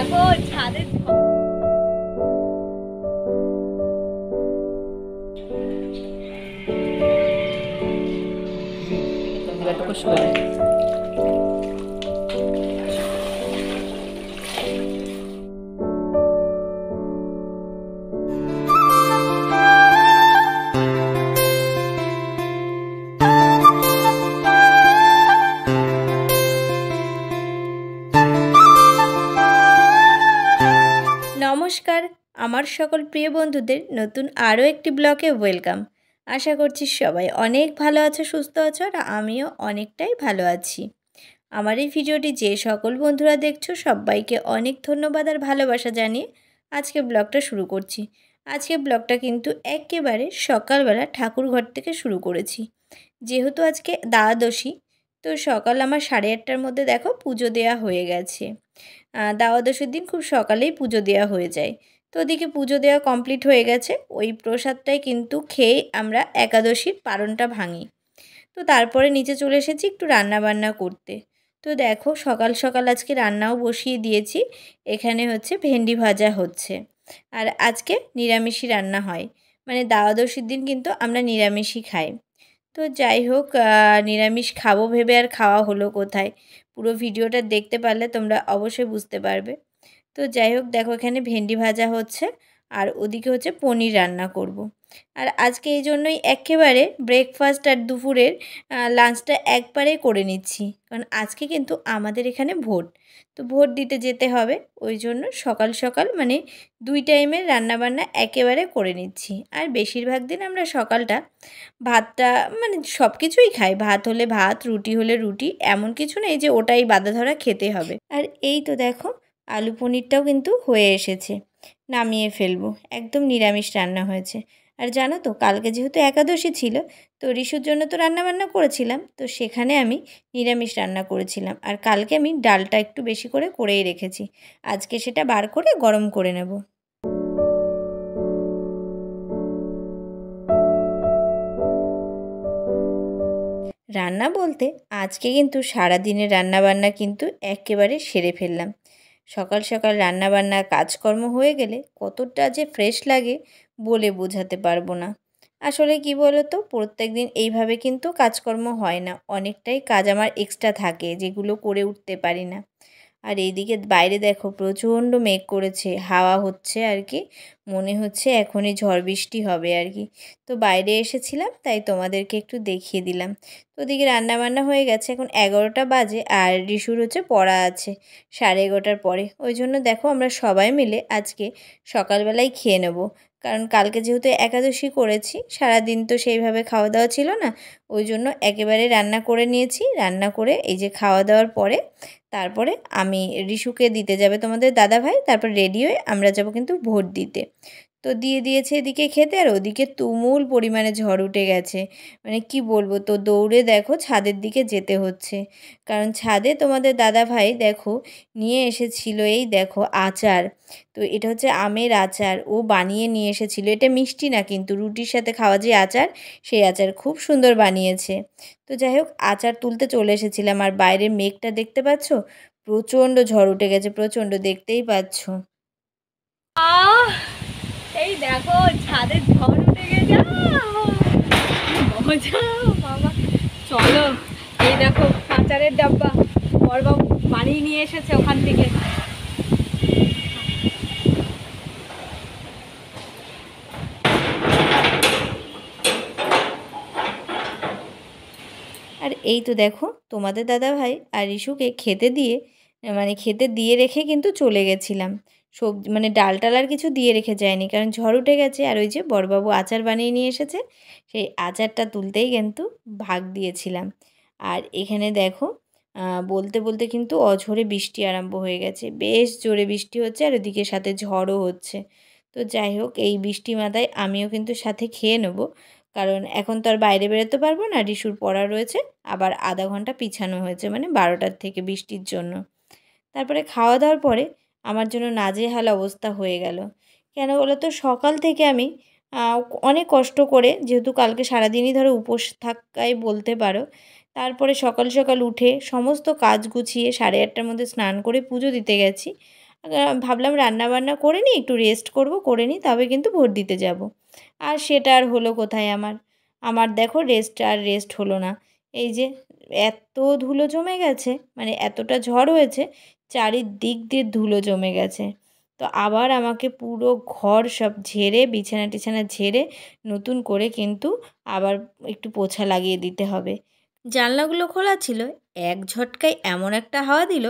দেখো ছাদে নমস্কার, আমার সকল প্রিয় বন্ধুদের নতুন আরও একটি ব্লগে ওয়েলকাম। আশা করছি সবাই অনেক ভালো আছো, সুস্থ আছো, আর আমিও অনেকটাই ভালো আছি। আমার এই ভিডিওটি যে সকল বন্ধুরা দেখছো সবাইকে অনেক ধন্যবাদ আর ভালোবাসা জানিয়ে আজকে ব্লগটা শুরু করছি। আজকে ব্লগটা কিন্তু একেবারে সকালবেলা ঠাকুরঘর থেকে শুরু করেছি। যেহেতু আজকে দ্বাদশী, তো সকাল আমার 8:30টার মধ্যে দেখো পুজো দেওয়া হয়ে গেছে। দ্বাদশীর দিন খুব সকালেই পুজো দেওয়া হয়ে যায়। তো ওদিকে পুজো দেওয়া কমপ্লিট হয়ে গেছে, ওই প্রসাদটাই কিন্তু খেয়ে আমরা একাদশীর পারণটা ভাঙি। তো তারপরে নিচে চলে এসেছি একটু রান্না বান্না করতে। তো দেখো সকাল সকাল আজকে রান্নাও বসিয়ে দিয়েছি। এখানে হচ্ছে ভেন্ডি ভাজা হচ্ছে, আর আজকে নিরামিষই রান্না হয়, মানে দ্বাদশীর দিন কিন্তু আমরা নিরামিষই খাই। তো যাই হোক, নিরামিষ খাবো ভেবে আর খাওয়া হলো কোথায়। পুরো ভিডিওটা দেখতে পারলে তোমরা অবশ্যই বুঝতে পারবে। তো যাই হোক, দেখো এখানে ভেন্ডি ভাজা হচ্ছে আর ওদিকে হচ্ছে পনির রান্না করব। আর আজকে এই জন্যই একেবারে ব্রেকফাস্ট আর দুপুরের লাঞ্চটা একবারে করে নিচ্ছি, কারণ আজকে কিন্তু আমাদের এখানে ভোট। তো ভোট দিতে যেতে হবে, ওই জন্য সকাল সকাল মানে 2 টাইমের রান্নাবান্না একেবারে করে নিচ্ছি। আর বেশিরভাগ দিন আমরা সকালটা ভাতটা মানে সব কিছুই খাই, ভাত হলে ভাত, রুটি হলে রুটি, এমন কিছু নেই যে ওটাই বাঁধা ধরা খেতে হবে। আর এই তো দেখো আলু পনিরটাও কিন্তু হয়ে এসেছে, নামিয়ে ফেলবো। একদম নিরামিষ রান্না হয়েছে। আর জানো তো কালকে যেহেতু একাদশী ছিল, তো রিশুর জন্য তো রান্নাবান্না করেছিলাম, তো সেখানে আমি নিরামিষ রান্না করেছিলাম। আর কালকে আমি ডালটা একটু বেশি করে করেই রেখেছি, আজকে সেটা বার করে গরম করে নেব। রান্না বলতে আজকে কিন্তু সারাদিনের রান্নাবান্না কিন্তু একেবারে সেরে ফেললাম। সকাল সকাল রান্নাবান্না কাজকর্ম হয়ে গেলে কতটা যে ফ্রেশ লাগে বলে বোঝাতে পারবো না। আসলে কি বলো তো, প্রত্যেক দিন এইভাবে কিন্তু কাজকর্ম হয় না, অনেকটাই কাজ আমার এক্সট্রা থাকে যেগুলো করে উঠতে পারি না। আর এইদিকে বাইরে দেখো প্রচণ্ড মেঘ করেছে, হাওয়া হচ্ছে আর কি, মনে হচ্ছে এখনই ঝড় বৃষ্টি হবে আর কি। তো বাইরে এসেছিলাম তাই তোমাদেরকে একটু দেখিয়ে দিলাম। তো ওদিকে রান্নাবান্না হয়ে গেছে, এখন 11টা বাজে আর রিশুর হচ্ছে পড়া আছে 11:30টার পরে। ওই জন্য দেখো আমরা সবাই মিলে আজকে সকালবেলায় খেয়ে নেব, কারণ কালকে যেহেতু একাদশী করেছি সারাদিন তো সেইভাবে খাওয়া দাওয়া ছিল না। ওই জন্য একেবারে রান্না করে নিয়েছি, রান্না করে এই যে খাওয়া দাওয়ার পরে তারপরে আমি রিশুকে দিতে যাবে তোমাদের দাদাভাই, তারপর রেডি হয়ে আমরা যাব কিন্তু ভোট দিতে। তো দিয়ে দিয়েছে এদিকে খেতে, আর ওদিকে তুমুল পরিমাণে ঝড় উঠে গেছে। মানে কি বলবো, তো দৌড়ে দেখো ছাদের দিকে যেতে হচ্ছে, কারণ ছাদে তোমাদের দাদাভাই দেখো নিয়ে এসেছিল এই দেখো আচার। তো এটা হচ্ছে আমের আচার, ও বানিয়ে নিয়ে এসেছিল। এটা মিষ্টি না কিন্তু, রুটির সাথে খাওয়া যে আচার, সেই আচার খুব সুন্দর বানিয়েছে। তো যাই হোক আচার তুলতে চলে এসেছিলাম, আর বাইরের মেঘটা দেখতে পাচ্ছ, প্রচণ্ড ঝড় উঠে গেছে, প্রচণ্ড, দেখতেই পাচ্ছ। আহ এই দেখো ছাদে ঝড় উঠে গেছে। মজা বাবা, চলো এই দেখো আচারের ডাব্বা বড়বাবু বানিয়ে নিয়ে এসেছে ওখান থেকে। আর এই তো দেখো তোমাদের দাদাভাই আর রিশুকে খেতে দিয়ে, মানে খেতে দিয়ে রেখে কিন্তু চলে গেছিলাম। সবজি মানে ডাল টাল আর কিছু দিয়ে রেখে যায়নি, কারণ ঝড় উঠে গেছে। আর ওই যে বড়বাবু আচার বানিয়ে নিয়ে এসেছে, সেই আচারটা তুলতেই কিন্তু ভাগ দিয়েছিলাম। আর এখানে দেখো বলতে বলতে কিন্তু অঝোরে বৃষ্টি আরম্ভ হয়ে গেছে, বেশ জোরে বৃষ্টি হচ্ছে, আর ওদিকে সাথে ঝড়ও হচ্ছে। তো যাই হোক এই বৃষ্টি মাথায় আমিও কিন্তু সাথে খেয়ে নেবো, কারণ এখন তো আর বাইরে বেরোতে পারবো না, রিশুর পড়া রয়েছে। আবার আধা ঘন্টা পিছানো হয়েছে, মানে 12টার থেকে বৃষ্টির জন্য। তারপরে খাওয়া দাওয়ার পরে আমার জন্য নাজেহাল অবস্থা হয়ে গেল। কেন বলো তো, সকাল থেকে আমি অনেক কষ্ট করে, যেহেতু কালকে সারাদিনই ধরে উপোস থাকাই বলতে পারো, তারপরে সকাল সকাল উঠে সমস্ত কাজ গুছিয়ে 8:30টার মধ্যে স্নান করে পুজো দিতে গেছি। ভাবলাম রান্না বান্না করে নিই, একটু রেস্ট করব, করে নিই তবে কিন্তু ভোট দিতে যাব। আর সেটা আর হলো কোথায় আমার দেখো রেস্ট হলো না। এই যে এত ধুলো জমে গেছে, মানে এতটা ঝড় হয়েছে, চারিদিক দিয়ে ধুলো জমে গেছে। তো আবার আমাকে পুরো ঘর সব ঝেড়ে, বিছানা টিছানা ঝেড়ে নতুন করে কিন্তু আবার একটু পোছা লাগিয়ে দিতে হবে। জানলাগুলো খোলা ছিল, এক ঝটকায় এমন একটা হাওয়া দিল,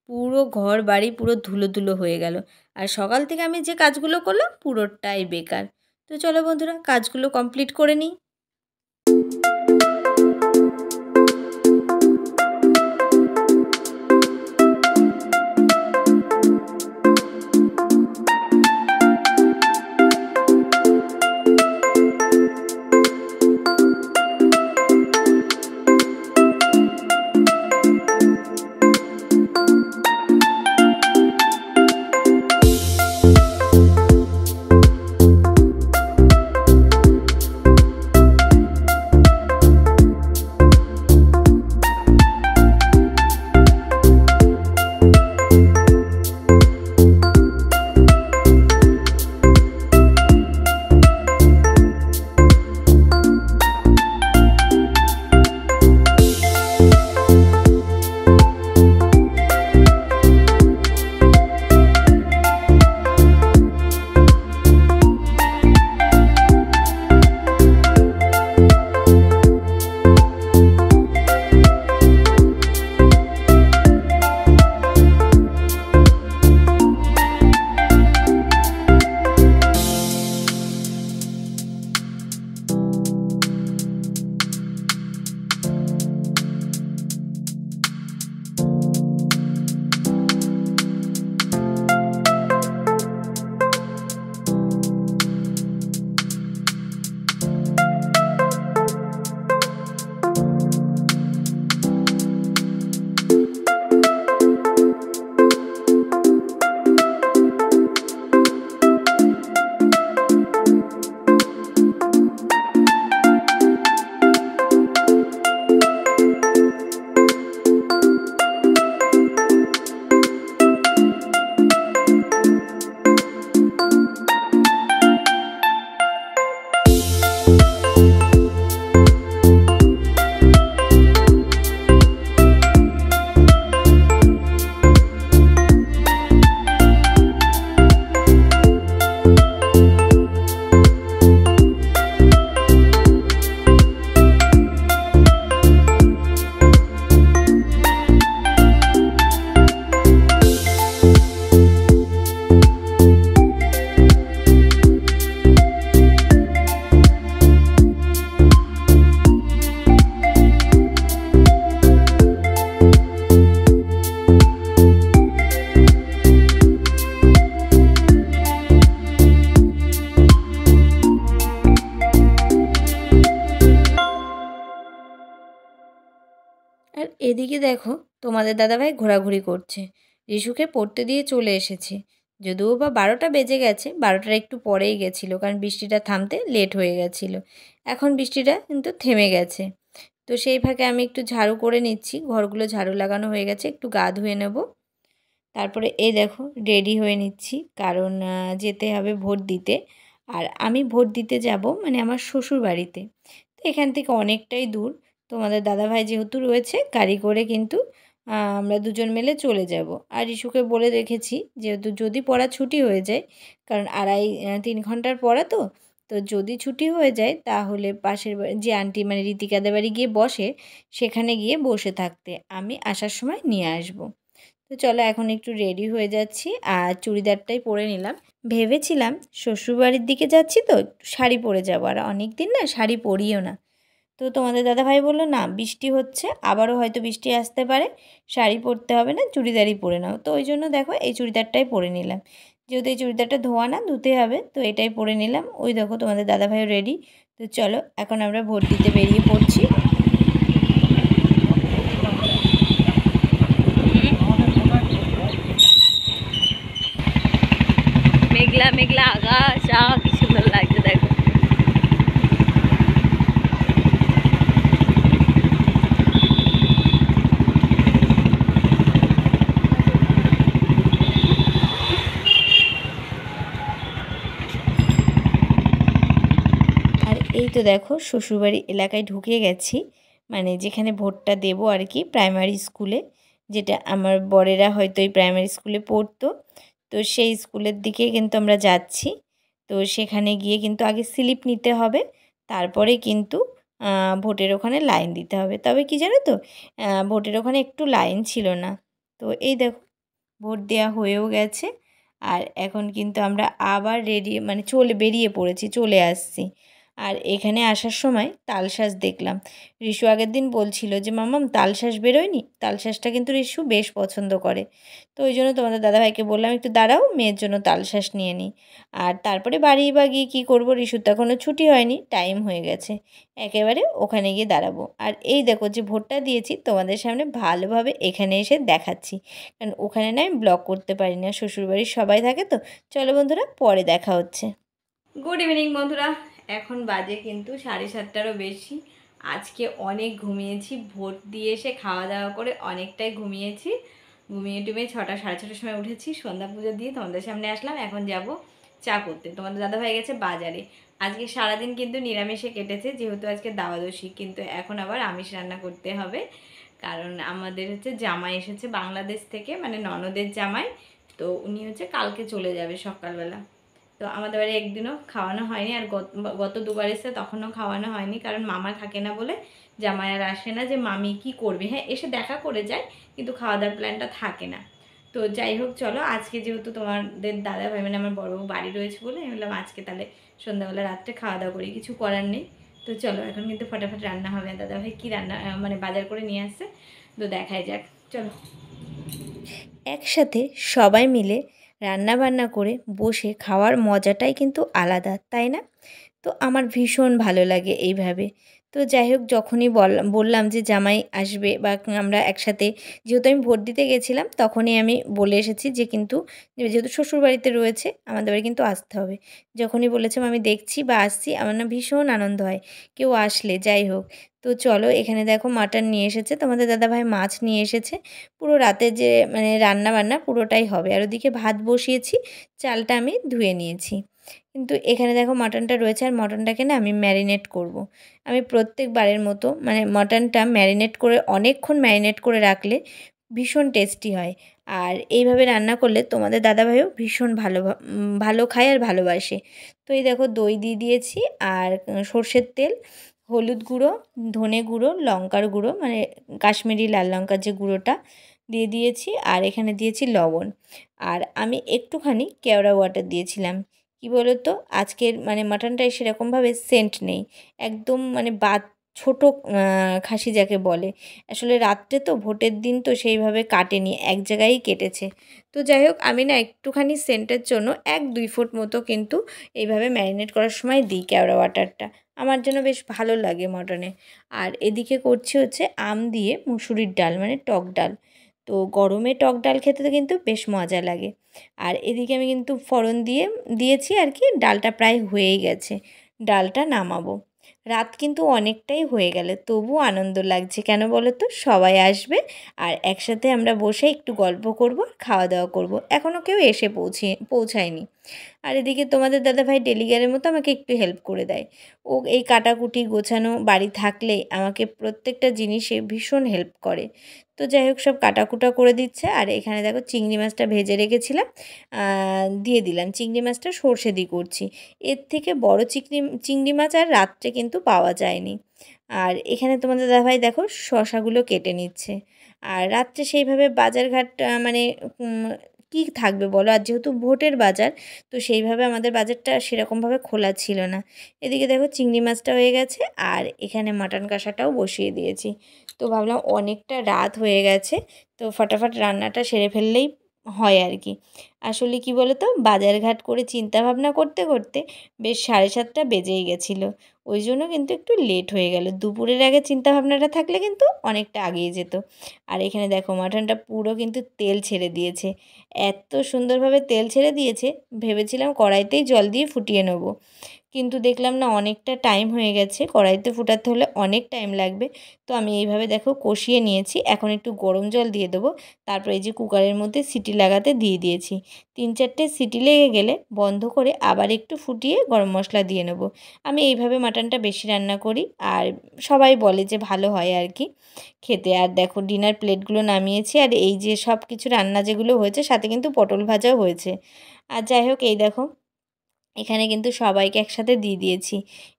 পুরো ঘর বাড়ি পুরো ধুলো ধুলো হয়ে গেল। আর সকাল থেকে আমি যে কাজগুলো করলাম পুরোটাই বেকার। তো চলো বন্ধুরা, কাজগুলো কমপ্লিট করে নিই। আর এদিকে দেখো তোমাদের দাদাভাই ঘোরাঘুরি করছে, রিশুকে পড়তে দিয়ে চলে এসেছে। যদিও বা 12টা বেজে গেছে, 12টার একটু পরেই গেছিলো, কারণ বৃষ্টিটা থামতে লেট হয়ে গেছিলো। এখন বৃষ্টিটা কিন্তু থেমে গেছে। তো সেই ফাঁকে আমি একটু ঝাড়ু করে নিচ্ছি, ঘরগুলো ঝাড়ু লাগানো হয়ে গেছে, একটু গা ধুয়ে নেব। তারপরে এই দেখো রেডি হয়ে নিচ্ছি, কারণ যেতে হবে ভোট দিতে। আর আমি ভোট দিতে যাব মানে আমার শ্বশুর বাড়িতে। তো এখান থেকে অনেকটাই দূর। তোমাদের দাদাভাই যেহেতু রয়েছে, গাড়ি করে কিন্তু আমরা দুজন মিলে চলে যাব। আর রিশুকে বলে রেখেছি, যেহেতু যদি পড়া ছুটি হয়ে যায়, কারণ 3 ঘন্টার পড়া তো, তো যদি ছুটি হয়ে যায় তাহলে পাশের যে আন্টি মানে ঋতিকাদের বাড়ি গিয়ে বসে, সেখানে গিয়ে বসে থাকতে আমি আসার সময় নিয়ে আসব। তো চলো এখন একটু রেডি হয়ে যাচ্ছি, আর চুড়িদারটাই পরে নিলাম। ভেবেছিলাম শ্বশুরবাড়ির দিকে যাচ্ছি তো একটু শাড়ি পরে যাবো, আর অনেক দিন না শাড়ি পরিও না। তো তোমাদের দাদাভাই বললো না বৃষ্টি হচ্ছে, আবারও হয়তো বৃষ্টি আসতে পারে, শাড়ি পরতে হবে না, চুড়িদারই পরে নাও। তো ওই জন্য দেখো এই চুড়িদারটাই পরে নিলাম, যেহেতু এই চুড়িদারটা ধোয়া না, ধুতে হবে, তো এটাই পরে নিলাম। ওই দেখো তোমাদের দাদাভাইও রেডি। তো চলো এখন আমরা ভোট দিতে বেরিয়ে পড়ছি। মেঘলা মেঘলা আকাশ, কি সুন্দর লাগছে দেখো। তো দেখো শ্বশুরবাড়ি এলাকায় ঢুকে গেছি, মানে যেখানে ভোটটা দেবো আর কি, প্রাইমারি স্কুলে, যেটা আমার বরেরা হয়তো এই প্রাইমারি স্কুলে পড়তো। তো সেই স্কুলের দিকে কিন্তু আমরা যাচ্ছি। তো সেখানে গিয়ে কিন্তু আগে স্লিপ নিতে হবে, তারপরে কিন্তু ভোটের ওখানে লাইন দিতে হবে। তবে কি জানো তো, ভোটের ওখানে একটু লাইন ছিল না। তো এই দেখো ভোট দেওয়া হয়েও গেছে, আর এখন কিন্তু আমরা আবার রেডি মানে বেরিয়ে পড়েছি, চলে আসছি। আর এখানে আসার সময় তালশাঁস দেখলাম। রিশু আগের দিন বলছিল যে মাম্মাম তালশাঁস বেরোয়নি, তালশাঁসটা কিন্তু রিশু বেশ পছন্দ করে। তো ওই জন্য তোমাদের দাদাভাইকে বললাম একটু দাঁড়াও, মেয়ের জন্য তালশাঁস নিয়ে নিই। আর তারপরে বাড়ি বা গিয়ে কী করবো, রিশুর তো এখনও ছুটি হয়নি, টাইম হয়ে গেছে, একেবারে ওখানে গিয়ে দাঁড়াবো। আর এই দেখো যে ভোটটা দিয়েছি তোমাদের সামনে ভালোভাবে এখানে এসে দেখাচ্ছি, কারণ ওখানে না আমি ব্লগ করতে পারি না, শ্বশুরবাড়ির সবাই থাকে। তো চলো বন্ধুরা, পরে দেখা হচ্ছে। গুড ইভিনিং বন্ধুরা, এখন বাজে কিন্তু 7:30টারও বেশি। আজকে অনেক ঘুমিয়েছি, ভোট দিয়ে এসে খাওয়া দাওয়া করে অনেকটাই ঘুমিয়েছি। ঘুমিয়ে টুমিয়ে 6টা 6:30টার সময় উঠেছি, সন্ধ্যা পুজো দিয়ে তোমাদের সামনে আসলাম। এখন যাব চা করতে। তোমাদের দাদাভাই গেছে বাজারে। আজকে সারাদিন কিন্তু নিরামিষে কেটেছে, যেহেতু আজকে দ্বাদশী, কিন্তু এখন আবার আমিষ রান্না করতে হবে, কারণ আমাদের হচ্ছে জামাই এসেছে বাংলাদেশ থেকে, মানে ননদের জামাই। তো উনি হচ্ছে কালকে চলে যাবে সকালবেলা। তো আমাদের বাড়ি একদিনও খাওয়ানো হয়নি, আর গত দুবার এসে তখনও খাওয়ানো হয়নি, কারণ মামা থাকে না বলে জামাই আর আসে না, যে মামি কি করবে। হ্যাঁ, এসে দেখা করে যায়, কিন্তু খাওয়া দাওয়ার প্ল্যানটা থাকে না। তো যাই হোক, চলো আজকে যেহেতু তোমাদের দাদা ভাই মানে আমার বড়বাবু বাড়ি রয়েছে বলে আমি বললাম আজকে তাহলে সন্ধ্যাবেলা রাত্রে খাওয়া দাওয়া করি, কিছু করার নেই। তো চলো এখন কিন্তু ফটাফট রান্না হবে। দাদাভাই কী রান্না মানে বাজার করে নিয়ে আসছে, তো দেখাই যাক, চলো। একসাথে সবাই মিলে রান্না বান্না করে বসে খাওয়ার মজাটাই কিন্তু আলাদা, তাই না? তো আমার ভীষণ ভালো লাগে এইভাবে। তো যাই হোক, যখনই বললাম যে জামাই আসবে বা আমরা একসাথে, যেহেতু আমি ভোট দিতে গেছিলাম তখনই আমি বলে এসেছি যে কিন্তু যেহেতু শ্বশুরবাড়িতে রয়েছে আমাদের বাড়ি কিন্তু আসতে হবে। যখনই বলেছে আমি দেখছি বা আসছি, আমার না ভীষণ আনন্দ হয় কেউ আসলে। যাই হোক, তো চলো এখানে দেখো মাটন নিয়ে এসেছে, তোমাদের দাদাভাই মাছ নিয়ে এসেছে। পুরো রাতে যে মানে রান্না বান্না পুরোটাই হবে। আর ওদিকে ভাত বসিয়েছি, চালটা আমি ধুয়ে নিয়েছি। কিন্তু এখানে দেখো মাটনটা রয়েছে, আর মটনটাকে না আমি ম্যারিনেট করব। আমি প্রত্যেকবারের মতো মানে মটনটা ম্যারিনেট করে অনেকক্ষণ ম্যারিনেট করে রাখলে ভীষণ টেস্টি হয়। আর এইভাবে রান্না করলে তোমাদের দাদাভাইও ভীষণ ভালো খায় আর ভালোবাসে। তো এই দেখো দই দিয়ে দিয়েছি, আর সর্ষের তেল, হলুদ গুঁড়ো, ধনে গুঁড়ো, লঙ্কার গুঁড়ো মানে কাশ্মীরি লাল লঙ্কার যে গুঁড়োটা দিয়ে দিয়েছি, আর এখানে দিয়েছি লবণ। আর আমি একটুখানি কেওড়া ওয়াটার দিয়েছিলাম। কী বলো তো, আজকের মানে মাটনটায় সেরকমভাবে সেন্ট নেই, একদম মানে ছোটো খাসি যাকে বলে। আসলে রাত্রে তো ভোটের দিন তো সেইভাবে কাটেনি, এক জায়গায়ই কেটেছে। তো যাই হোক, আমি না একটুখানি সেন্টের জন্য 1-2 ফুট মতো কিন্তু এইভাবে ম্যারিনেট করার সময় দিই কেওড়া ওয়াটারটা, আমার জন্য বেশ ভালো লাগে মটনে। আর এদিকে করছি হচ্ছে আম দিয়ে মুসুরির ডাল মানে টক ডাল। তো গরমে টক ডাল খেতে তো কিন্তু বেশ মজা লাগে। আর এদিকে আমি কিন্তু ফোড়ন দিয়েছি আর কি, ডালটা প্রায় হয়েই গেছে, ডালটা নামাবো। রাত কিন্তু অনেকটাই হয়ে গেলে তবুও আনন্দ লাগছে, কেন বলো তো, সবাই আসবে আর একসাথে আমরা বসে একটু গল্প করব, খাওয়া দাওয়া করব। এখনও কেউ এসে পৌঁছায়নি। আর এদিকে তোমাদের দাদাভাই ডেলিগারের মতো আমাকে একটু হেল্প করে দেয়। ও এই কাটাকুটি গোছানো বাড়ি থাকলে আমাকে প্রত্যেকটা জিনিসে ভীষণ হেল্প করে। তো যাই হোক, সব কাটাকুটা করে দিচ্ছে। আর এখানে দেখো চিংড়ি মাছটা ভেজে রেখেছিলাম, দিয়ে দিলাম। চিংড়ি মাছটা সর্ষে দিয়ে করছি, এর থেকে বড় চিংড়ি মাছ আর রাত্রে কিন্তু পাওয়া যায়নি। আর এখানে তোমাদের দাদাভাই দেখো শশাগুলো কেটে নিচ্ছে। আর রাত্রে সেইভাবে বাজারঘাট মানে কী থাকবে বলো, আর যেহেতু ভোটের বাজার, তো সেইভাবে আমাদের বাজারটা সেরকমভাবে খোলা ছিল না। এদিকে দেখো চিংড়ি মাছটা হয়ে গেছে, আর এখানে মাটন কষাটাও বসিয়ে দিয়েছি। তো ভাবলাম অনেকটা রাত হয়ে গেছে, তো ফটাফট রান্নাটা সেরে ফেললেই হয় আর কি। আসলে কি বলো তো, বাজারঘাট করে চিন্তাভাবনা করতে করতে বেশ 7:30 বেজেই গেছিলো, ওই জন্য কিন্তু একটু লেট হয়ে গেল। দুপুরের আগে চিন্তাভাবনাটা থাকলে কিন্তু অনেকটা আগিয়ে যেত। আর এখানে দেখো মাটনটা পুরো কিন্তু তেল ছেড়ে দিয়েছে, এত সুন্দরভাবে তেল ছেড়ে দিয়েছে, ভেবেছিলাম কড়াইতেই জল দিয়ে ফুটিয়ে নেব, কিন্তু দেখলাম না অনেকটা টাইম হয়ে গেছে, কড়াইতে ফোটাতে হলে অনেক টাইম লাগবে। তো আমি এইভাবে দেখো কষিয়ে নিয়েছি। এখন একটু গরম জল দিয়ে দেবো। তারপর এই যে কুকারের মধ্যে সিটি লাগাতে দিয়ে দিয়েছি। 3-4টে সিটি লেগে গেলে বন্ধ করে আবার একটু ফুটিয়ে গরম মশলা দিয়ে নেব। আমি এইভাবে মাটনটা বেশি রান্না করি, আর সবাই বলে যে ভালো হয় আর কি খেতে। আর দেখো ডিনার প্লেটগুলো নামিয়েছি, আর এই যে সব কিছু রান্না যেগুলো হয়েছে সাথে কিন্তু পটল ভাজাও হয়েছে। আর যাই হোক এই দেখো এখানে কিন্তু সবাইকে একসাথে দিয়ে দিয়েছি।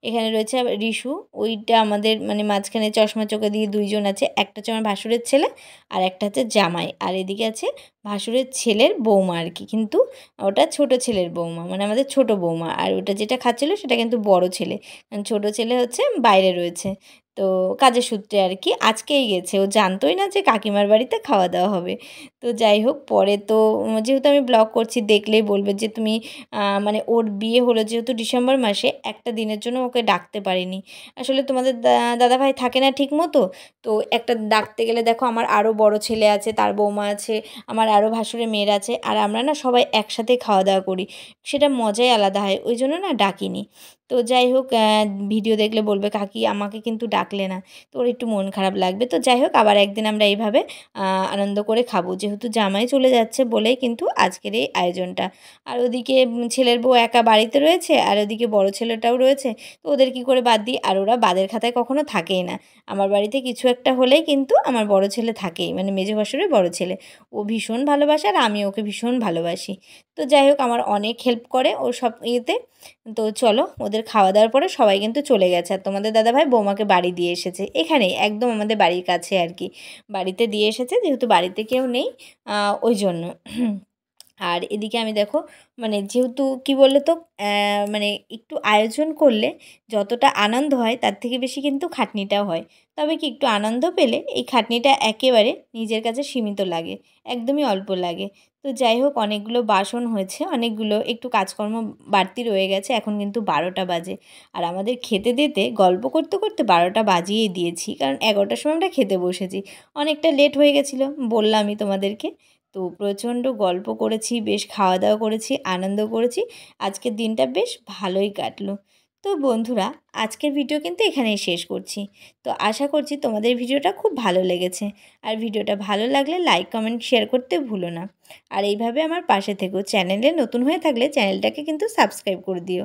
এখানে রয়েছে আবার রিশু, ওইটা আমাদের মানে মাঝখানে চশমা চোখে দিয়ে 2 জন আছে। একটা হচ্ছে আমার ভাসুরের ছেলে আর একটা হচ্ছে জামাই। আর এদিকে আছে ভাসুরের ছেলের বৌমা আর কি, কিন্তু ওটা ছোট ছেলের বৌমা, মানে আমাদের ছোট বৌমা। আর ওটা যেটা খাচ্ছিল সেটা কিন্তু বড় ছেলে, কারণ ছোট ছেলে হচ্ছে বাইরে রয়েছে। তো কাজের সূত্রে আর কি আজকেই গেছে, ও জানতোই না যে কাকিমার বাড়িতে খাওয়া দাওয়া হবে। তো যাই হোক পরে তো যেহেতু আমি ব্লগ করছি দেখলেই বলবে যে তুমি মানে ওর বিয়ে হলো যেহেতু ডিসেম্বর মাসে, একটা দিনের জন্য ওকে ডাকতে পারিনি। আসলে তোমাদের দাদাভাই থাকে না ঠিক মতো, তো একটা ডাকতে গেলে দেখো আমার আরও বড় ছেলে আছে, তার বৌমা আছে, আমার আরও ভাসুরের মেয়ের আছে, আর আমরা না সবাই একসাথে খাওয়া দাওয়া করি, সেটা মজাই আলাদা হয়, ওই জন্য না ডাকিনি। তো যাই হোক ভিডিও দেখলে বলবে কাকি আমাকে কিন্তু ডাকলে না, তো ওর একটু মন খারাপ লাগবে। তো যাই হোক আবার একদিন আমরা এইভাবে আনন্দ করে খাবো, যেহেতু জামাই চলে যাচ্ছে বলেই কিন্তু আজকের এই আয়োজনটা। আর ওদিকে ছেলের বউ একা বাড়িতে রয়েছে, আর ওদিকে বড় ছেলেটাও রয়েছে, তো ওদের কি করে বাদ দিই। আর ওরা বাদের খাতায় কখনো থাকেই না। আমার বাড়িতে কিছু একটা হলেই কিন্তু আমার বড় ছেলে থাকেই, মানে মেজো ভাসুরের বড় ছেলে। ও ভীষণ ভালোবাসে আর আমি ওকে ভীষণ ভালোবাসি। তো যাই হোক আমার অনেক হেল্প করে ও সব ইয়েতে। তো চলো ওদের খাওয়া দাওয়ার পরে সবাই কিন্তু চলে গেছে, আর তোমাদের দাদাভাই বৌমাকে বাড়ি দিয়ে এসেছে, এখানেই একদম আমাদের বাড়ির কাছে আর কি। বাড়িতে দিয়ে এসেছে যেহেতু বাড়িতে কেউ নেই, ওই জন্য। আর এদিকে আমি দেখো মানে যেহেতু কি বললো তো মানে একটু আয়োজন করলে যতটা আনন্দ হয় তার থেকে বেশি কিন্তু খাটনিটাও হয়। তবে কি একটু আনন্দ পেলে এই খাটনিটা একেবারে নিজের কাছে সীমিত লাগে, একদমই অল্প লাগে। তো যাই হোক অনেকগুলো বাসন হয়েছে, অনেকগুলো একটু কাজকর্ম বাড়তি রয়ে গেছে, এখন কিন্তু 12টা বাজে। আর আমাদের খেতে দিতে গল্প করতে করতে 12টা বাজিয়েই দিয়েছি, কারণ 11টার সময় আমরা খেতে বসেছি। অনেকটা লেট হয়ে গেছিলো বললামই তোমাদেরকে। তো প্রচণ্ড গল্প করেছি, বেশ খাওয়া দাওয়া করেছি, আনন্দ করেছি, আজকের দিনটা বেশ ভালোই কাটলো। তো বন্ধুরা আজকের ভিডিও কিন্তু এখানেই শেষ করছি। তো আশা করছি তোমাদের ভিডিওটা খুব ভালো লেগেছে। আর ভিডিওটা ভালো লাগলে লাইক কমেন্ট শেয়ার করতে ভুলো না। আর এইভাবে আমার পাশে থেকো, চ্যানেলে নতুন হয়ে থাকলে চ্যানেলটাকে কিন্তু সাবস্ক্রাইব করে দিও।